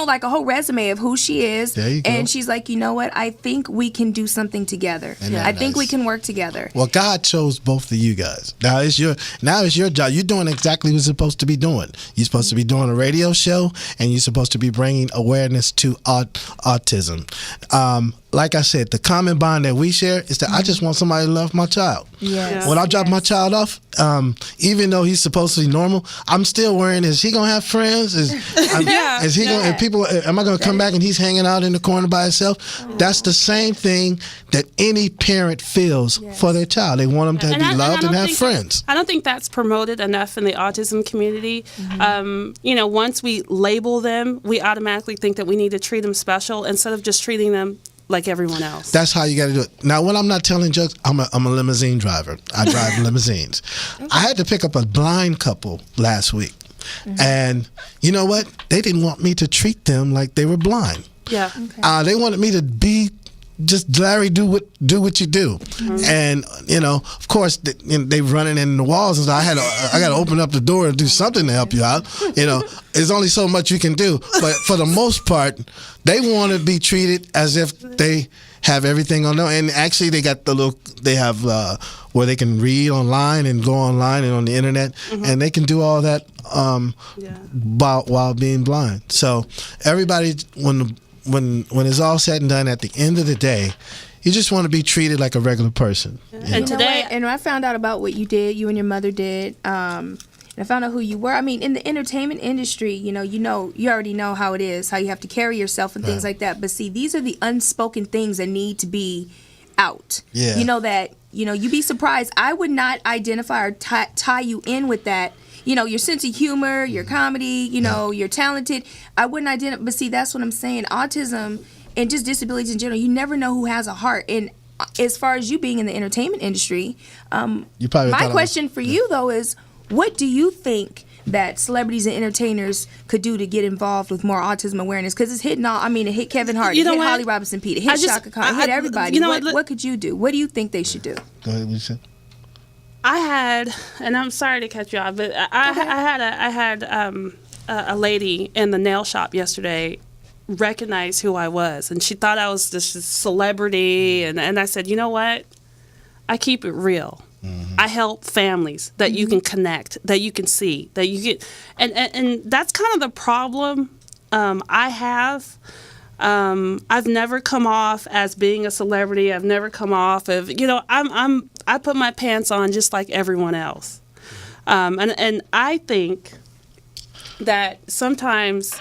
like a whole resume of who she is. There you go. And she's like, you know what? I think we can do something together. I think we can work together. Well, God chose both of you guys. Now it's your job. You're doing exactly what you're supposed to be doing. You're supposed to be doing a radio show, and you're supposed to be bringing awareness to autism. Like I said, the common bond that we share is that I just want somebody to love my child. Yes. When I drop my child off, even though he's supposed to be normal, I'm still worrying, is he going to have friends? Is he going to, people, am I going to come back and he's hanging out in the corner by himself? That's the same thing that any parent feels for their child. They want them to be loved and have friends. I don't think that's promoted enough in the autism community. Once we label them, we automatically think that we need to treat them special instead of just treating them like everyone else. That's how you got to do it. Now, when I'm not telling jokes, I'm a limousine driver. I drive limousines. I had to pick up a blind couple last week. And you know what? They didn't want me to treat them like they were blind. Yeah. Okay. They wanted me to be just Larry, do what you do. And of course they running in the walls, and so I got to open up the door and do something to help you out. There's only so much you can do, but for the most part, they want to be treated as if they have everything on them. And actually, they got they have where they can read online and go online and on the internet, and they can do all that while being blind. So everybody, when it's all said and done, at the end of the day, you just want to be treated like a regular person. And today, and I found out about what you did, you and your mother did. And I found out who you were. I mean, in the entertainment industry, you already know how it is, how you have to carry yourself and things like that. But see, these are the unspoken things that need to be out. Yeah. You'd be surprised. I would not identify or tie you in with that. Your sense of humor, your comedy, you're talented. I wouldn't identify, but see, that's what I'm saying. Autism and just disabilities in general, you never know who has a heart. And as far as you being in the entertainment industry, my question for you, though, is what do you think that celebrities and entertainers could do to get involved with more autism awareness? Because it's hitting it hit Kevin Hart, it hit Holly Robinson Peete, it hit Shaka Khan, it hit everybody. What could you do? What do you think they should do? Go ahead, what you said. I had, and I'm sorry to cut you off, but I had a lady in the nail shop yesterday recognize who I was, and she thought I was this celebrity, and I said, you know what? I keep it real. I help families that you can connect, that you can see, that you get, and that's kind of the problem I have. I've never come off as being a celebrity. I've never come off of, I put my pants on just like everyone else. And I think that sometimes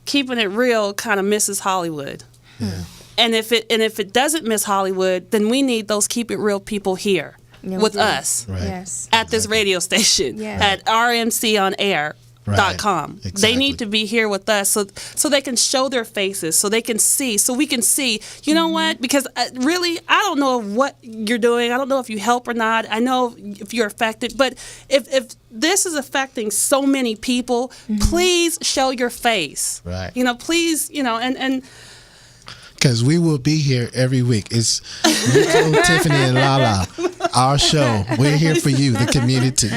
keeping it real kind of misses Hollywood. Yeah. And if it doesn't miss Hollywood, then we need those keep it real people here with us Right. Yes. at this radio station, at RMCOnAir.com. Right. They Exactly. need to be here with us so they can show their faces, so they can see, so we can see, you know what? Because really, I don't know what you're doing. I don't know if you help or not. I know if you're affected. But if this is affecting so many people, please show your face. Right. Please, and Because we will be here every week. It's Meiko, Tiffany, and Lala, our show. We're here for you, the community.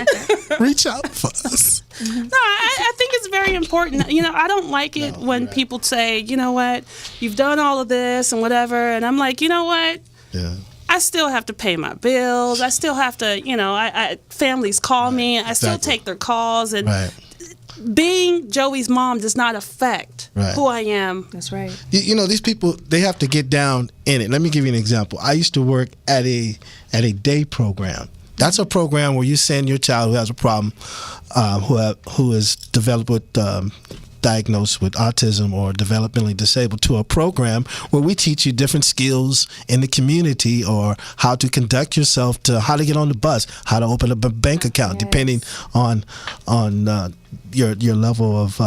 Reach out for us. No, I think it's very important. I don't like it when people say, you know what, you've done all of this and whatever. And I'm like, you know what? Yeah. I still have to pay my bills. I still have to, families call me. I still take their calls. And being Joey's mom does not affect who I am. That's right. These people, they have to get down in it. Let me give you an example. I used to work at a day program. That's a program where you send your child who has a problem, who is developed with diagnosed with autism or developmentally disabled, to a program where we teach you different skills in the community, or how to conduct yourself, to how to get on the bus, how to open up a bank account, depending on your level of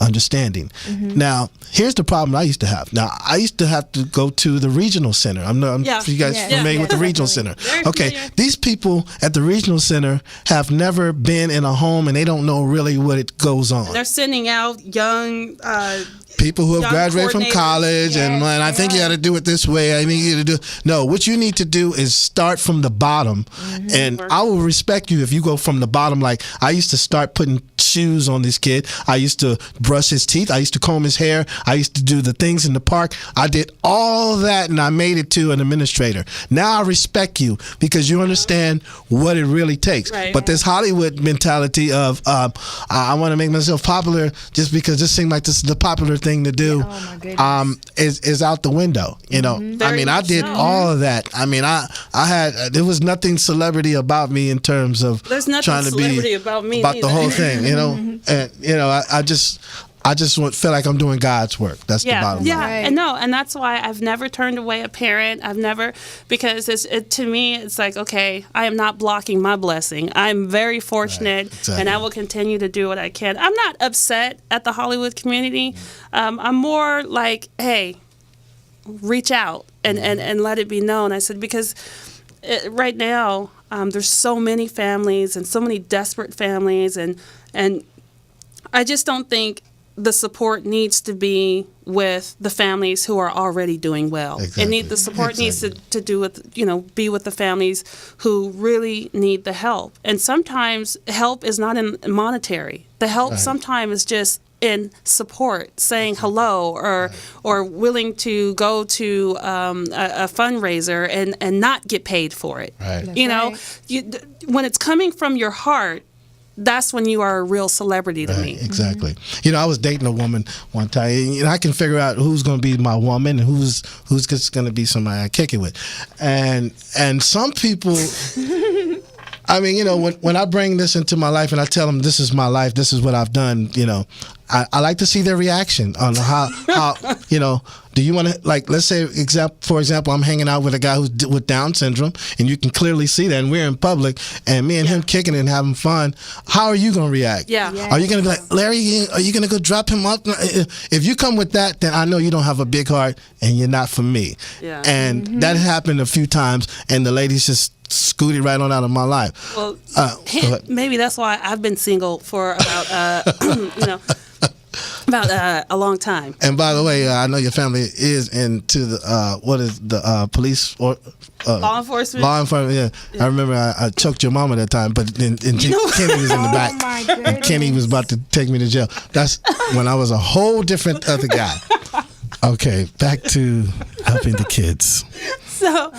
understanding. Now, here's the problem I used to have. Now, I used to have to go to the regional center. You guys familiar with the regional center? Okay, these people at the regional center have never been in a home, and they don't know really what it goes on. They're sending out young people who have graduated from college, and I think you got to do it this way. I think you got to do. No, what you need to do is start from the bottom, and I will respect you if you go from the bottom. Like, I used to start putting shoes on this kid. I used to brush his teeth. I used to comb his hair. I used to do the things in the park. I did all that, and I made it to an administrator. Now I respect you because you understand what it really takes. Right. But this Hollywood mentality of I want to make myself popular just because this seems like this is the popular thing to do, is out the window. I did all of that. I had, there was nothing celebrity about me in terms of trying to be about me about the whole thing, and I just feel like I'm doing God's work. That's the bottom line. And that's why I've never turned away a parent. I've never, because to me it's like, okay, I am not blocking my blessing. I'm very fortunate, and I will continue to do what I can. I'm not upset at the Hollywood community. I'm more like, hey, reach out and let it be known. I said, because right now There's so many families and so many desperate families, and I just don't think the support needs to be with the families who are already doing well. Exactly. The support needs to do with, be with the families who really need the help. And sometimes help is not in monetary. The help sometimes is just in support, saying hello, or willing to go to a fundraiser and not get paid for it. Right. When it's coming from your heart, that's when you are a real celebrity to me. Exactly. I was dating a woman one time, and I can figure out who's going to be my woman and who's just going to be somebody I kick it with. And some people, when I bring this into my life and I tell them this is my life, this is what I've done, I like to see their reaction on how do you want to, like, let's say, for example, I'm hanging out with a guy who's with Down syndrome, and you can clearly see that, and we're in public, and me and him kicking it and having fun. How are you going to react? Yeah. Are you going to be like, Larry, are you going to go drop him up? If you come with that, then I know you don't have a big heart, and you're not for me. Yeah. And that happened a few times, and the ladies just scooted right on out of my life. Well, maybe that's why I've been single for about, about a long time. And by the way, I know your family is into the police or law enforcement. Law enforcement. Yeah. I remember I choked your mama that time, but then Kenny was in the back. Oh my goodness. And Kenny was about to take me to jail. That's when I was a whole different other guy. Okay, back to helping the kids. So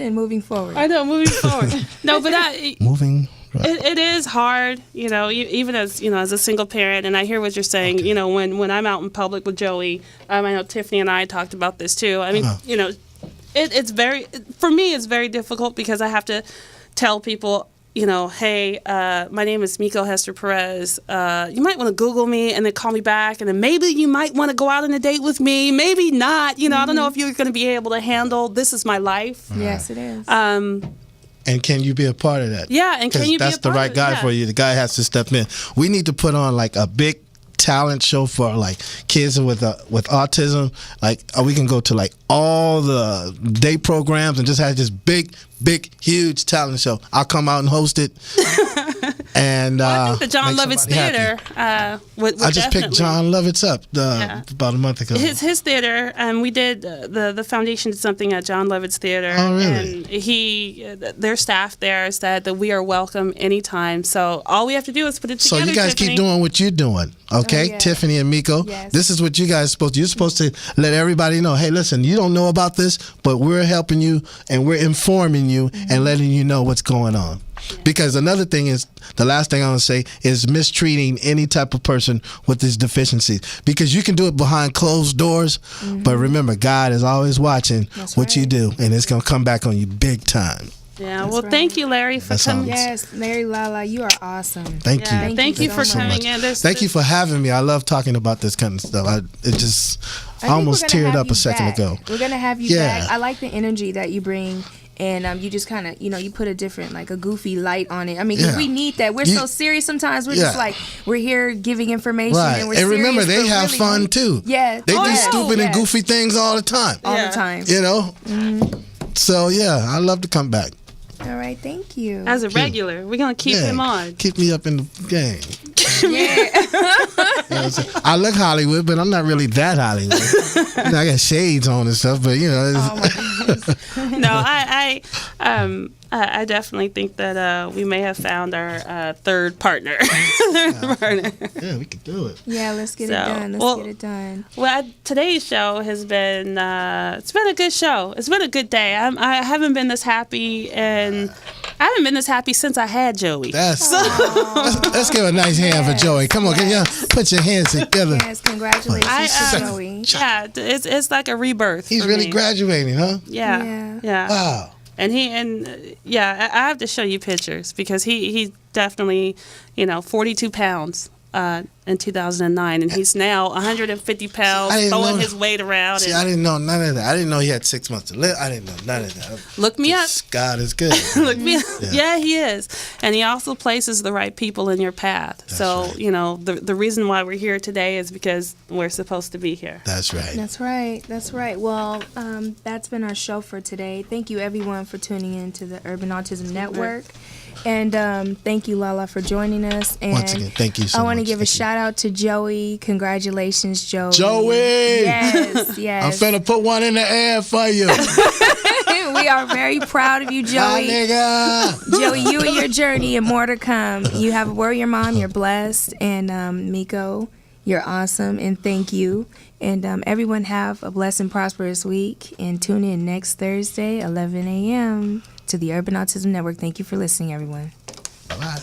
moving forward. I know, moving forward. No, but moving. Right. It is hard, even as as a single parent, and I hear what you're saying. Okay. When I'm out in public with Joey, I know Tiffany and I talked about this too. I mean, it's for me, it's very difficult because I have to tell people, hey, my name is Meiko Hester Perez. You might want to Google me and then call me back, and then maybe you might want to go out on a date with me. Maybe not. I don't know if you're going to be able to handle. This is my life. Yes, it is. And can you be a part of that? Yeah, and can you be a part of it? That's the right guy for you. The guy has to step in. We need to put on like a big talent show for like kids with autism. Like we can go to like all the day programs and just have this big, huge talent show. I'll come out and host it. And I think the John Lovitz Theater. I just picked John Lovitz up about a month ago. His theater. We did the foundation did something at John Lovitz Theater. Oh, really? And their staff there said that we are welcome anytime. So all we have to do is put it together. So you guys keep doing what you're doing, okay? Oh, yeah. Tiffany and Meiko. Yes. This is what you guys are supposed to. You're supposed to let everybody know. Hey, listen, you don't know about this, but we're helping you and we're informing you and letting you know what's going on. Because another thing is, the last thing I want to say is mistreating any type of person with these deficiencies. Because you can do it behind closed doors, but remember, God is always watching what you do, and it's going to come back on you big time. Yeah, well, thank you, Larry, for coming. Yes, Larry, Lala, you are awesome. Thank you. Thank you for so coming much. in. Thank you for having me. I love talking about this kind of stuff. I almost teared up a second ago. We're going to have you back. I like the energy that you bring. And you just kind of, you put a different, like a goofy light on it. I mean, 'cause we need that. We're so serious sometimes. We're just like, we're here giving information. Right. And we're and remember, serious, they have really fun too. Yeah. They do stupid and goofy things all the time. All the time. So, yeah, I love to come back. All right. Thank you. As a regular, we're going to keep him on. Keep me up in the game. Yeah. I look Hollywood, but I'm not really that Hollywood. I got shades on and stuff, but Oh my goodness. No, I definitely think that we may have found our third partner. Yeah, we could do it. Yeah, let's get it done. Let's get it done. Well, today's show has been it's been a good show. It's been a good day. I haven't been this happy, and I haven't been this happy since I had Joey. Let's give a nice hand for Joey. Come on, can you put your hands together? Yes, congratulations to Joey. Yeah, it's like a rebirth. He's for really me. graduating, huh? Yeah. Wow. And I have to show you pictures because he definitely, 42 pounds. And in 2009, and he's now 150 pounds, throwing his weight around. See, I didn't know none of that. I didn't know he had 6 months to live. I didn't know none of that. Look me up. God is good. Look me up. Yeah, he is. And he also places the right people in your path. That's so, right. you know, the reason why we're here today is because we're supposed to be here. That's right. That's right. That's right. Well, that's been our show for today. Thank you, everyone, for tuning in to the Urban Autism Network. And thank you, Lala, for joining us. And Once again, thank you so much. I want to give a shout out to Joey. Congratulations, Joey. Joey! Yes, yes. I'm finna put one in the air for you. We are very proud of you, Hi, Joey. nigga. Joey, you and your journey and more to come. You have a warrior mom. You're blessed. And Meiko, you're awesome. And thank you. And everyone have a blessed and prosperous week. And tune in next Thursday, 11 a.m. to the Urban Autism Network. Thank you for listening, everyone. Bye-bye.